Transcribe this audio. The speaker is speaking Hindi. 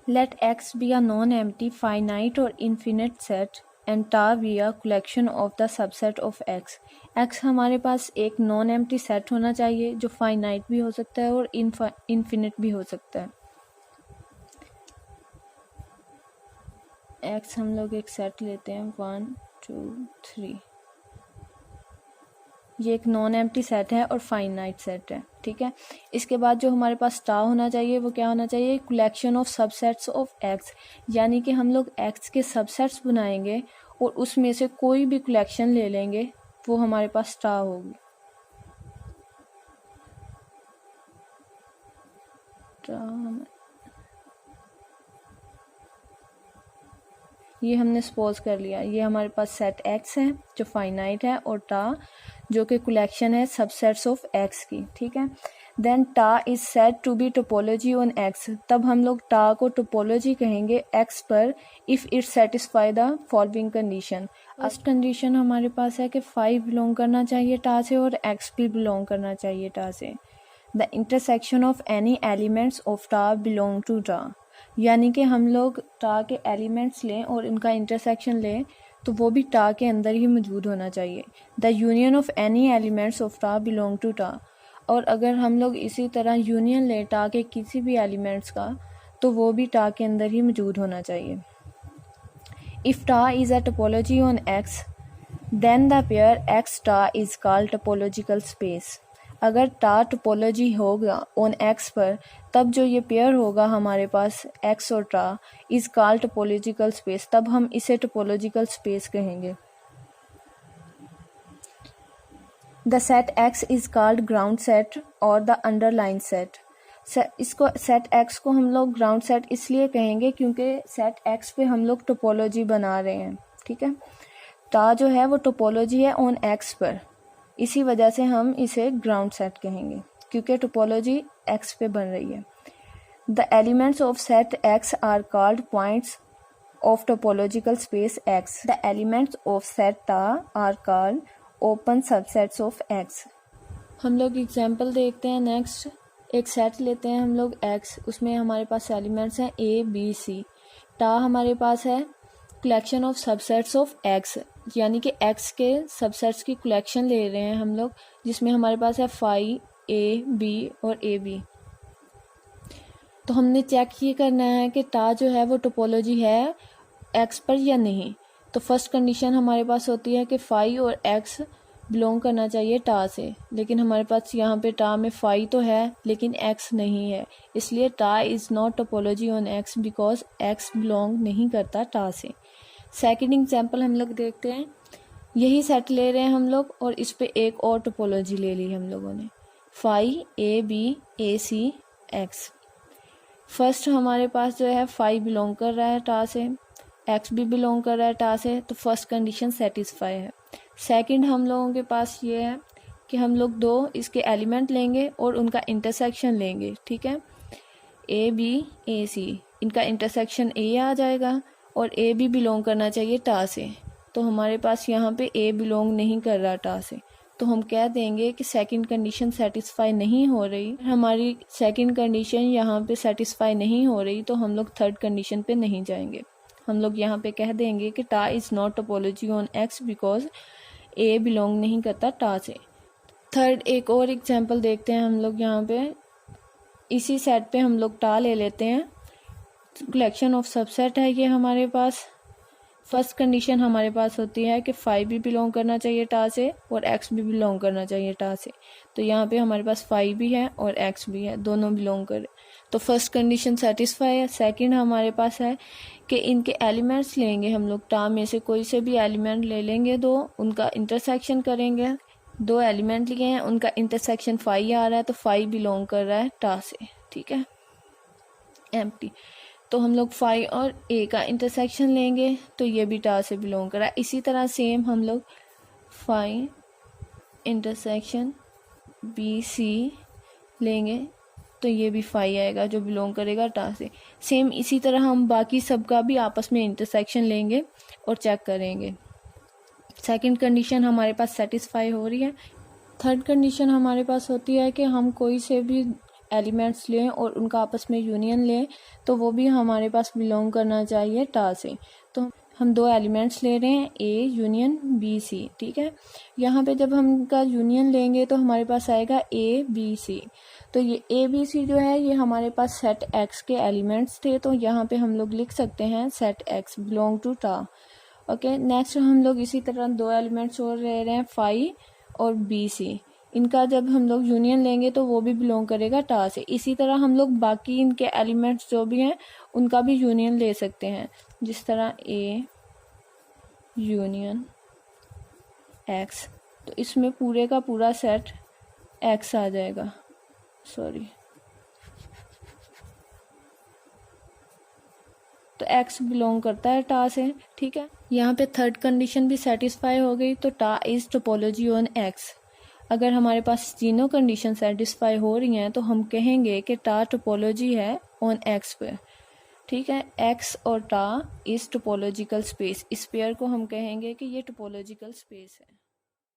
Let X be a non-empty, finite or infinite set and tar be a collection of the subset of X. X हमारे पास एक नॉन एम्प्टी सेट होना चाहिए जो फाइनाइट भी हो सकता है और इन्फिनिट भी हो सकता है। X हम लोग एक सेट लेते हैं 1 2 3, ये एक नॉन एम्प्टी सेट है और फाइनाइट सेट है, ठीक है। इसके बाद जो हमारे पास टा होना चाहिए वो क्या होना चाहिए, collection of subsets of x, यानी कि हम लोग एक्स के सबसेट्स बनाएंगे और उसमें से कोई भी कलेक्शन ले लेंगे, वो हमारे पास टा होगी। ये हमने सपोज कर लिया, ये हमारे पास सेट एक्स है जो फाइनाइट है और टा जो कि कलेक्शन है सबसेट्स ऑफ एक्स की, ठीक है। Then tau is said to be topology on X, तब हम लोग टा को टोपोलॉजी कहेंगे एक्स पर if it satisfy the following condition. First condition हमारे पास है कि 5 बिलोंग करना चाहिए टा से और एक्स भी बिलोंग करना चाहिए टा से। The intersection of any elements of टा बिलोंग टू टा, यानी कि हम लोग टा के एलिमेंट्स लें और इनका इंटरसेक्शन लें तो वो भी टा के अंदर ही मौजूद होना चाहिए। The union of any elements of टा बिलोंग टू टा, और अगर हम लोग इसी तरह यूनियन लें टा के किसी भी एलिमेंट्स का तो वो भी टा के अंदर ही मौजूद होना चाहिए। If tau is a topology on X then the pair X tau is called topological space. अगर टा टोपोलॉजी होगा ऑन एक्स पर तब जो ये पेयर होगा हमारे पास एक्स और टा इज कॉल्ड टोपोलॉजिकल स्पेस, तब हम इसे टोपोलॉजिकल स्पेस कहेंगे। The set x is called ground set और द अंडरलाइन सेट। इसको सेट एक्स को हम लोग ग्राउंड सेट इसलिए कहेंगे क्योंकि सेट एक्स पे हम लोग टोपोलॉजी बना रहे हैं, ठीक है। टा जो है वो टोपोलॉजी है ऑन एक्स पर, इसी वजह से हम इसे ग्राउंड सेट कहेंगे क्योंकि टोपोलॉजी एक्स पे बन रही है। The elements of set X are called points of topological space X. The elements of set tau are called open subsets of X. हम लोग एग्जांपल देखते हैं। नेक्स्ट एक सेट लेते हैं हम लोग एक्स, उसमें हमारे पास एलिमेंट्स हैं ए बी सी। टा हमारे पास है collection of subsets of x, यानी कि एक्स के सबसेट्स की कलेक्शन ले रहे हैं हम लोग, जिसमें हमारे पास है फाई ए बी और ए बी। तो हमने चेक ये करना है कि टा जो है वो टोपोलॉजी है एक्स पर या नहीं। तो फर्स्ट कंडीशन हमारे पास होती है कि फाई और एक्स बिलोंग करना चाहिए टा से, लेकिन हमारे पास यहाँ पे टा में फाई तो है लेकिन एक्स नहीं है, इसलिए टा is not topology on x because x belong नहीं करता टा से। सेकंड एग्जांपल हम लोग देखते हैं। यही सेट ले रहे हैं हम लोग और इस पे एक और टोपोलॉजी ले ली हम लोगों ने, phi A B A C X. First हमारे पास जो है फाई बिलोंग कर रहा है टा से, एक्स भी बिलोंग कर रहा है टा से, तो फर्स्ट कंडीशन सेटिस्फाई है। सेकंड हम लोगों के पास ये है कि हम लोग दो इसके एलिमेंट लेंगे और उनका इंटरसेक्शन लेंगे, ठीक है। ए बी ए सी, इनका इंटरसेक्शन ए आ जाएगा और ए भी बिलोंग करना चाहिए टा से, तो हमारे पास यहाँ पे ए बिलोंग नहीं कर रहा टा से, तो हम कह देंगे कि सेकंड कंडीशन सेटिस्फाई नहीं हो रही। हमारी सेकंड कंडीशन यहाँ पे सेटिस्फाई नहीं हो रही तो हम लोग थर्ड कंडीशन पे नहीं जाएंगे। हम लोग यहाँ पे कह देंगे कि टा is not topology on x because A belong नहीं करता टा से। थर्ड एक और एग्जांपल देखते हैं हम लोग। यहाँ पे इसी सेट पे हम लोग टा ले लेते हैं, कलेक्शन ऑफ सबसेट है ये हमारे पास। फर्स्ट कंडीशन हमारे पास होती है कि फाइव भी बिलोंग करना चाहिए टा से और एक्स भी बिलोंग करना चाहिए टा से, तो यहाँ पे हमारे पास फाइव भी है और एक्स भी है, दोनों बिलोंग करे, तो फर्स्ट कंडीशन सेटिस्फाई है। सेकंड हमारे पास है कि इनके एलिमेंट्स लेंगे हम लोग, टा में से कोई से भी एलिमेंट ले लेंगे दो, उनका इंटरसेक्शन करेंगे। दो एलिमेंट लिए हैं, उनका इंटरसेक्शन फाइव आ रहा है तो फाइव बिलोंग कर रहा है टा से, ठीक है, एम्प्टी। तो हम लोग फाइव और ए का इंटरसेक्शन लेंगे तो ये भी टा से बिलोंग कर रहा है। इसी तरह सेम हम लोग फाइव इंटरसेक्शन बी सी लेंगे तो ये भी फाइव आएगा जो बिलोंग करेगा टा से। सेम इसी तरह हम बाकी सब का भी आपस में इंटरसेक्शन लेंगे और चेक करेंगे। सेकंड कंडीशन हमारे पास सेटिस्फाई हो रही है। थर्ड कंडीशन हमारे पास होती है कि हम कोई से भी एलिमेंट्स लें और उनका आपस में यूनियन लें तो वो भी हमारे पास बिलोंग करना चाहिए टा से। तो हम 2 एलिमेंट्स ले रहे हैं ए यूनियन बी सी, ठीक है। यहाँ पे जब हम इनका यूनियन लेंगे तो हमारे पास आएगा ए बी सी। तो ये ए बी सी जो है ये हमारे पास सेट एक्स के एलिमेंट्स थे, तो यहाँ पे हम लोग लिख सकते हैं सेट एक्स बिलोंग टू टा। ओके, नेक्स्ट हम लोग इसी तरह 2 एलिमेंट्स और ले रहे हैं फाई और बी सी। इनका जब हम लोग यूनियन लेंगे तो वो भी बिलोंग करेगा टा से। इसी तरह हम लोग बाकी इनके एलिमेंट्स जो भी हैं उनका भी यूनियन ले सकते हैं, जिस तरह ए यूनियन एक्स, तो इसमें पूरे का पूरा सेट एक्स आ जाएगा, सॉरी। तो एक्स बिलोंग करता है टा से, ठीक है। यहाँ पे थर्ड कंडीशन भी सेटिस्फाई हो गई, तो टा इज टोपोलॉजी ऑन एक्स। अगर हमारे पास तीनों कंडीशन सेटिस्फाई हो रही हैं तो हम कहेंगे कि टा टोपोलॉजी है ऑन एक्स पे, ठीक है। एक्स और टा इज टोपोलॉजिकल स्पेस, इस पेयर को हम कहेंगे कि ये टोपोलॉजिकल स्पेस है।